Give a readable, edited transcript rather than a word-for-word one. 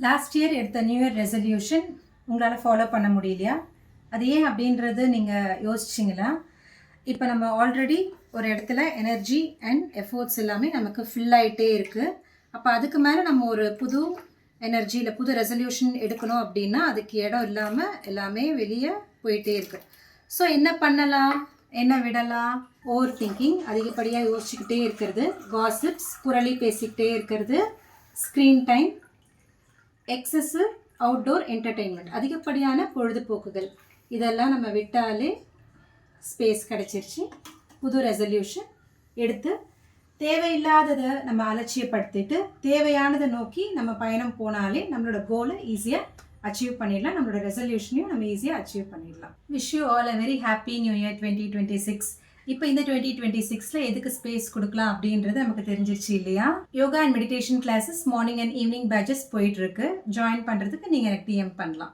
Last year எடுத்த new year resolution உங்களால் follow பண்ண முடியலையா? அது ஏன் அப்படின்றது நீங்கள் யோசிச்சிங்களா? இப்போ நம்ம ஆல்ரெடி ஒரு இடத்துல எனர்ஜி அண்ட் எஃபோர்ட்ஸ் எல்லாமே நமக்கு ஃபில் ஆகிட்டே இருக்குது. அப்போ அதுக்கு மேலே நம்ம ஒரு புது எனர்ஜி இல்லை புது ரெசல்யூஷன் எடுக்கணும் அப்படின்னா அதுக்கு இடம் இல்லாமல் எல்லாமே வெளியே போயிட்டே இருக்குது. ஸோ என்ன பண்ணலாம், என்ன விடலாம்? ஓவர் திங்கிங், அதிகப்படியாக யோசிச்சுக்கிட்டே இருக்கிறது, காசிப்ஸ், புரளி பேசிக்கிட்டே இருக்கிறது, screen time, excessive outdoor entertainment, அதிகப்படியான பொழுதுபோக்குகள், இதெல்லாம் நம்ம விட்டாலே ஸ்பேஸ் கிடச்சிருச்சு. புது ரெசல்யூஷன் எடுத்து தேவையில்லாததை நம்ம அலட்சியப்படுத்திட்டு தேவையானதை நோக்கி நம்ம பயணம் போனாலே நம்மளோட கோலை ஈஸியாக அச்சீவ் பண்ணிடலாம். நம்மளோட ரெசல்யூஷனையும் நம்ம ஈஸியாக அச்சீவ் பண்ணிடலாம். Wish you all a very happy new year 2026. இப்போ இந்த 2026ல் எதுக்கு ஸ்பேஸ் கொடுக்கலாம் அப்படின்றது நமக்கு தெரிஞ்சிருச்சு இல்லையா? Yoga and meditation classes morning and evening patches போயிட்டுருக்கு. ஜாயின் பண்ணுறதுக்கு நீங்கள் எனக்கு டிஎம் பண்ணலாம்.